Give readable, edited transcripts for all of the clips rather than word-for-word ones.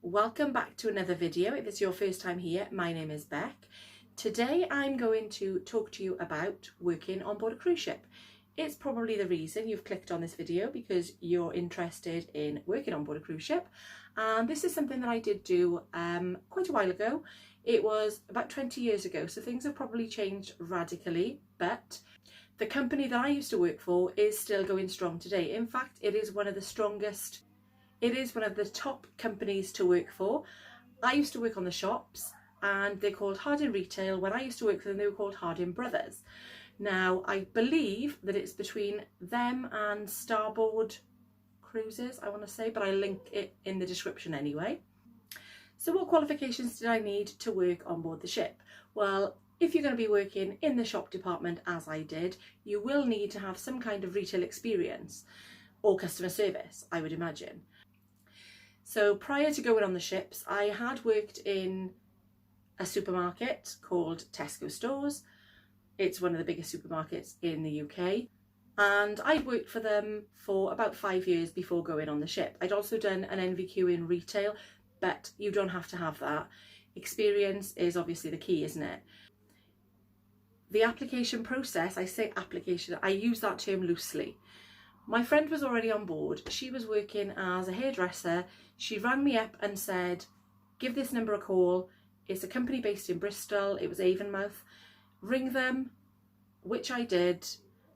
Welcome back to another video. If it's your first time here, my name is Beck. Today I'm going to talk to you about working on board a cruise ship. It's probably the reason you've clicked on this video because you're interested in working on board a cruise ship, and this is something that I did do quite a while ago. It was about 20 years ago, so things have probably changed radically, but the company that I used to work for is still going strong today. In fact, it is one of the strongest. It is one of the top companies to work for. I used to work on the shops and they're called Harding Retail. When I used to work for them, they were called Harding Brothers. Now, I believe that it's between them and Starboard Cruises, I want to say, but I link it in the description anyway. So what qualifications did I need to work on board the ship? Well, if you're going to be working in the shop department, as I did, you will need to have some kind of retail experience or customer service, I would imagine. So prior to going on the ships, I had worked in a supermarket called Tesco Stores. It's one of the biggest supermarkets in the UK. And I'd worked for them for about 5 years before going on the ship. I'd also done an NVQ in retail, but you don't have to have that. Experience is obviously the key, isn't it? The application process, I say application, I use that term loosely. My friend was already on board. She was working as a hairdresser. She rang me up and said, give this number a call. It's a company based in Bristol. It was Avonmouth. Ring them, which I did.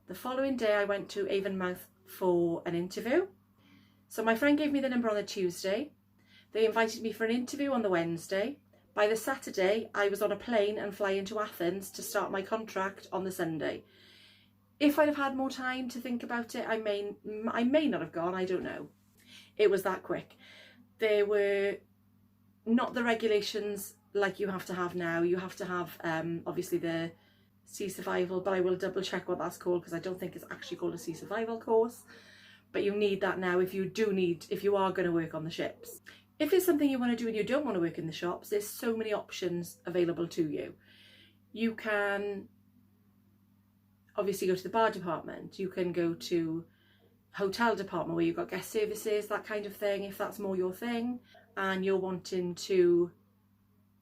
The following day I went to Avonmouth for an interview. So my friend gave me the number on the Tuesday. They invited me for an interview on the Wednesday. By the Saturday, I was on a plane and flying to Athens to start my contract on the Sunday. If I'd have had more time to think about it, I may not have gone, I don't know. It was that quick. There were not the regulations like you have to have now. You have to have, obviously, the sea survival, but I will double check what that's called because I don't think it's actually called a sea survival course. But you need that now if you are going to work on the ships. If it's something you want to do and you don't want to work in the shops, there's so many options available to you. You can obviously go to the bar department. You can go to hotel department where you've got guest services, that kind of thing, if that's more your thing and you're wanting to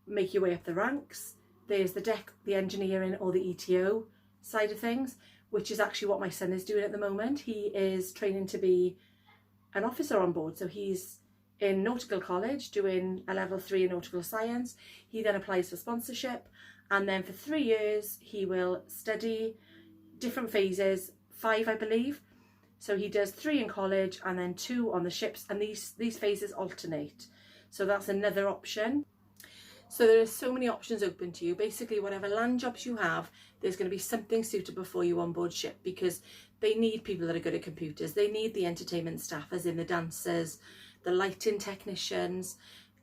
make your way up the ranks. There's the deck, the engineering or the ETO side of things, which is actually what my son is doing at the moment. He is training to be an officer on board, so he's in nautical college doing a level 3 in nautical science. He then applies for sponsorship, and then for 3 years he will study different phases, 5 I believe. So he does 3 in college and then 2 on the ships, and these phases alternate. So that's another option. So there are so many options open to you. Basically, whatever land jobs you have, there's going to be something suitable for you on board ship because they need people that are good at computers. They need the entertainment staff, as in the dancers, the lighting technicians.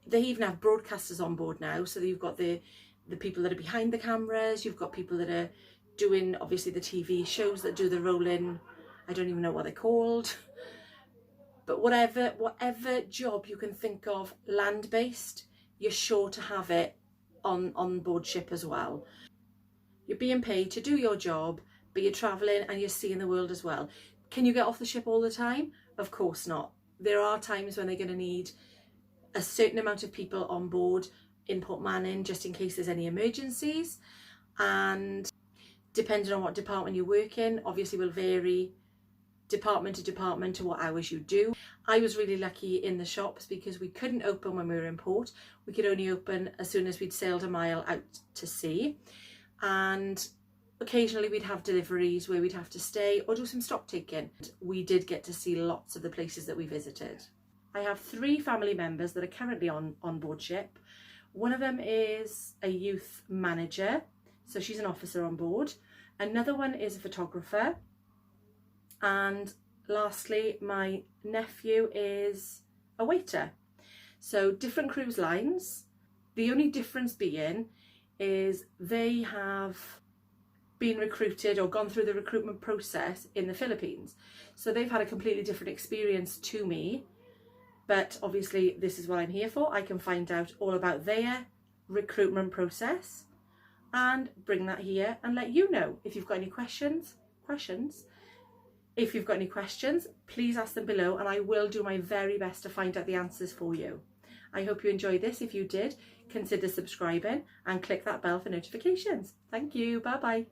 They even have broadcasters on board now. So you've got the people that are behind the cameras. You've got people that are doing, obviously, the TV shows that do the rolling. I don't even know what they're called. But whatever job you can think of land-based, you're sure to have it on board ship as well. You're being paid to do your job, but you're travelling and you're seeing the world as well. Can you get off the ship all the time? Of course not. There are times when they're going to need a certain amount of people on board in Port Manning just in case there's any emergencies, and depending on what department you work in, obviously will vary department to department to what hours you do. I was really lucky in the shops because we couldn't open when we were in port. We could only open as soon as we'd sailed a mile out to sea, and occasionally we'd have deliveries where we'd have to stay or do some stock taking. We did get to see lots of the places that we visited. I have 3 family members that are currently on board ship. One of them is a youth manager, so she's an officer on board. Another one is a photographer. And lastly, my nephew is a waiter. So different cruise lines. The only difference being is they have been recruited or gone through the recruitment process in the Philippines. So they've had a completely different experience to me. But obviously this is what I'm here for. I can find out all about their recruitment process and bring that here and let you know. If you've got any questions, If you've got any questions, please ask them below and I will do my very best to find out the answers for you. I hope you enjoyed this. If you did, consider subscribing and click that bell for notifications. Thank you. Bye bye.